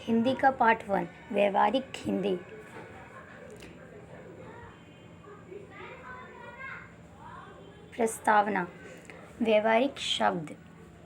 हिंदी का पार्ट 1 व्यवहारिक हिंदी। प्रस्तावना। व्यवहारिक शब्द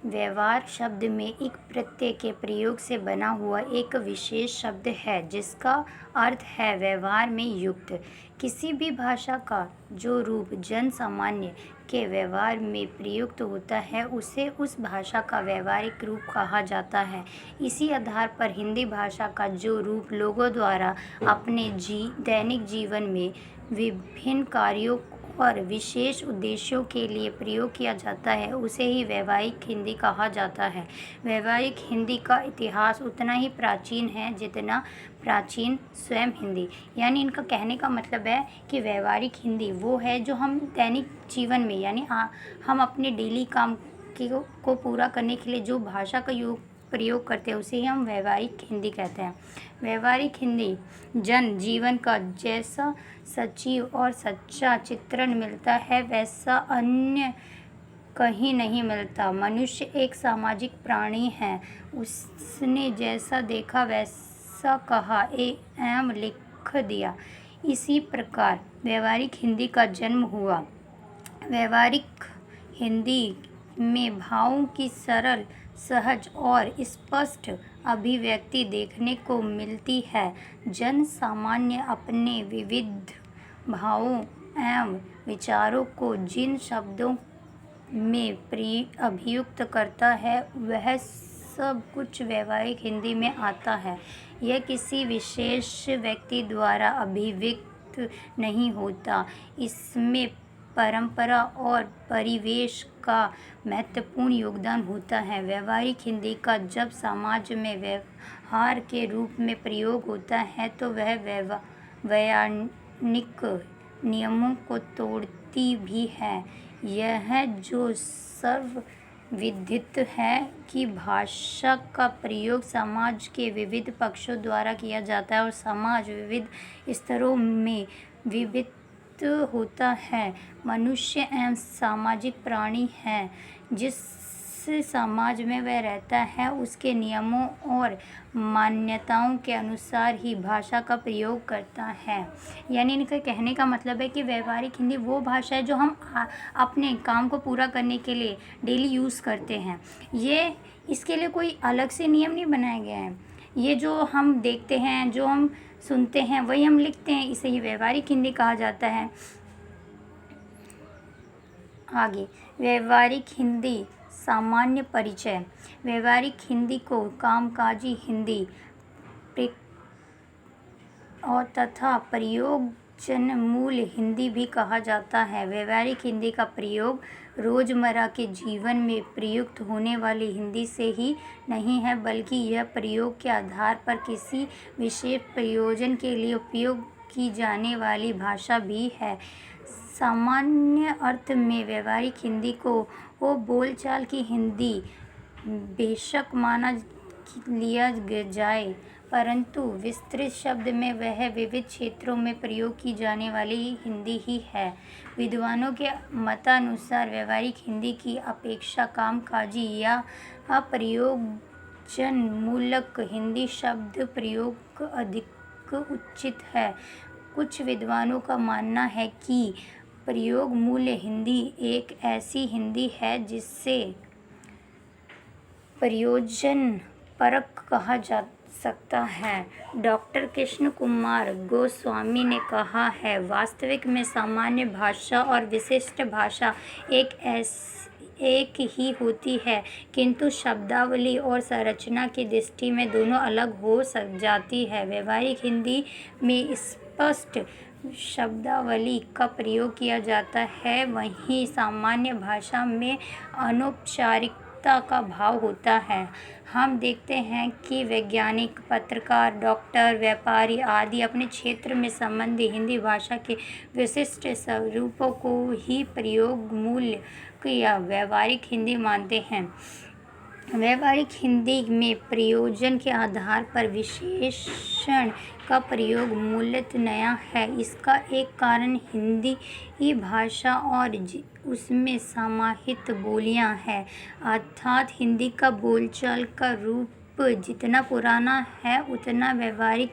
व्यवहार शब्द में एक प्रत्यय के प्रयोग से बना हुआ एक विशेष शब्द है जिसका अर्थ है व्यवहार में युक्त। किसी भी भाषा का जो रूप जन सामान्य के व्यवहार में प्रयुक्त होता है उसे उस भाषा का व्यवहारिक रूप कहा जाता है। इसी आधार पर हिंदी भाषा का जो रूप लोगों द्वारा अपने दैनिक जीवन में विभिन्न कार्यों और विशेष उद्देश्यों के लिए प्रयोग किया जाता है उसे ही व्यवहारिक हिंदी कहा जाता है। व्यवहारिक हिंदी का इतिहास उतना ही प्राचीन है जितना प्राचीन स्वयं हिंदी। यानी इनका कहने का मतलब है कि व्यवहारिक हिंदी वो है जो हम दैनिक जीवन में यानी हम अपने डेली काम को पूरा करने के लिए जो भाषा का प्रयोग करते हैं उसे ही हम व्यवहारिक हिंदी कहते हैं। व्यवहारिक हिंदी जन जीवन का जैसा सजीव और सच्चा चित्रण मिलता है वैसा अन्य कहीं नहीं मिलता। मनुष्य एक सामाजिक प्राणी है। उसने जैसा देखा वैसा कहा एवं लिख दिया। इसी प्रकार व्यवहारिक हिंदी का जन्म हुआ। व्यवहारिक हिंदी में भावों की सरल सहज और स्पष्ट अभिव्यक्ति देखने को मिलती है। जन सामान्य अपने विविध भावों एवं विचारों को जिन शब्दों में अभिव्यक्त करता है वह सब कुछ व्यवहारिक हिंदी में आता है। यह किसी विशेष व्यक्ति द्वारा अभिव्यक्त नहीं होता। इसमें परंपरा और परिवेश का महत्वपूर्ण योगदान होता है। व्यवहारिक हिंदी का जब समाज में व्यवहार के रूप में प्रयोग होता है तो वह वैयाकरणिक नियमों को तोड़ती भी है। यह जो सर्वविदित है कि भाषा का प्रयोग समाज के विविध पक्षों द्वारा किया जाता है और समाज विविध स्तरों में विविध होता है। मनुष्य एवं सामाजिक प्राणी है। जिस समाज में वह रहता है उसके नियमों और मान्यताओं के अनुसार ही भाषा का प्रयोग करता है। यानी इनका कहने का मतलब है कि व्यवहारिक हिंदी वो भाषा है जो हम अपने काम को पूरा करने के लिए डेली यूज़ करते हैं। ये इसके लिए कोई अलग से नियम नहीं बनाए गए हैं। ये जो हम देखते हैं जो हम सुनते हैं वही हम लिखते हैं, इसे ही व्यवहारिक हिंदी कहा जाता है। आगे व्यवहारिक हिंदी सामान्य परिचय। व्यवहारिक हिंदी को कामकाजी हिंदी और तथा प्रयोजनमूल हिंदी भी कहा जाता है। व्यवहारिक हिंदी का प्रयोग रोज़मर्रा के जीवन में प्रयुक्त होने वाली हिंदी से ही नहीं है बल्कि यह प्रयोग के आधार पर किसी विशेष प्रयोजन के लिए उपयोग की जाने वाली भाषा भी है। सामान्य अर्थ में व्यवहारिक हिंदी को वो बोलचाल की हिंदी बेशक माना लिया जाए परंतु विस्तृत शब्द में वह विविध क्षेत्रों में प्रयोग की जाने वाली हिंदी ही है। विद्वानों के मतानुसार व्यवहारिक हिंदी की अपेक्षा कामकाजी या प्रयोजनमूलक हिंदी शब्द प्रयोग अधिक उचित है। कुछ विद्वानों का मानना है कि प्रयोग मूल्य हिंदी एक ऐसी हिंदी है जिसे प्रयोजन परक कहा जा सकता है। डॉक्टर कृष्ण कुमार गोस्वामी ने कहा है वास्तविक में सामान्य भाषा और विशिष्ट भाषा एक ही होती है किंतु शब्दावली और संरचना की दृष्टि में दोनों अलग हो जाती है। व्यवहारिक हिंदी में स्पष्ट शब्दावली का प्रयोग किया जाता है वहीं सामान्य भाषा में अनौपचारिकता का भाव होता है। हम देखते हैं कि वैज्ञानिक पत्रकार डॉक्टर व्यापारी आदि अपने क्षेत्र में संबंधी हिंदी भाषा के विशिष्ट स्वरूपों को ही प्रयोग मूल्य या व्यवहारिक हिंदी मानते हैं। व्यवहारिक हिंदी में प्रयोजन के आधार पर विशेषण का प्रयोग मूलतः नया है। इसका एक कारण हिंदी भाषा और उसमें समाहित बोलियां हैं अर्थात हिंदी का बोलचाल का रूप रूप जितना पुराना है उतना व्यवहारिक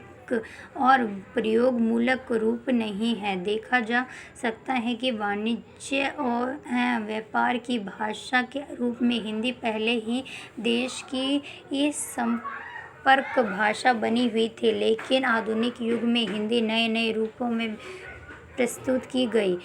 और प्रयोगमूलक रूप नहीं है। देखा जा सकता है कि वाणिज्य और व्यापार की भाषा के रूप में हिंदी पहले ही देश की इस संपर्क भाषा बनी हुई थी, लेकिन आधुनिक युग में हिंदी नए नए रूपों में प्रस्तुत की गई।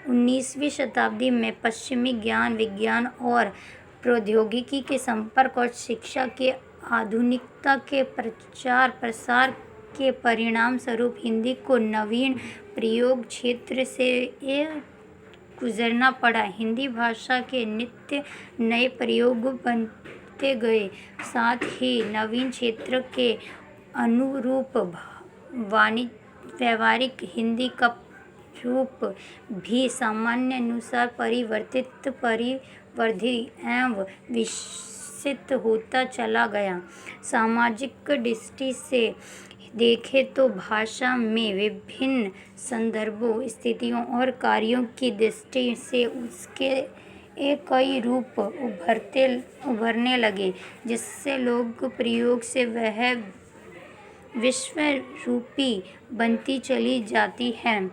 19वीं शताब्दी में पश्चिमी ज्ञान विज्ञान और प्रौद्योगिकी के संपर्क और शिक्षा के आधुनिकता के प्रचार प्रसार के परिणाम स्वरूप हिंदी को नवीन प्रयोग क्षेत्र से गुजरना पड़ा। हिंदी भाषा के नित्य नए प्रयोग बनते गए, साथ ही नवीन क्षेत्र के अनुरूप व्यावहारिक हिंदी का रूप भी सामान्यानुसार परिवर्तित परिवर्धी एवं विकसित होता चला गया। सामाजिक दृष्टि से देखें तो भाषा में विभिन्न संदर्भों, स्थितियों और कार्यों की दृष्टि से उसके कई रूप उभरने लगे, जिससे लोक प्रयोग से वह विश्वरूपी बनती चली जाती है।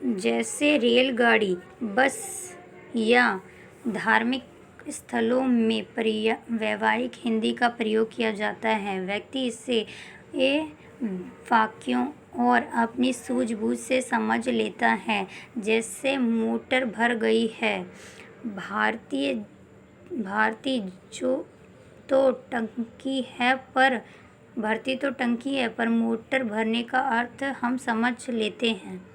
जैसे रेलगाड़ी, बस या धार्मिक स्थलों में व्यावहारिक हिंदी का प्रयोग किया जाता है। व्यक्ति इसे वाक्यों और अपनी सूझबूझ से समझ लेता है। जैसे मोटर भर गई है, भरती तो टंकी है पर मोटर भरने का अर्थ हम समझ लेते हैं।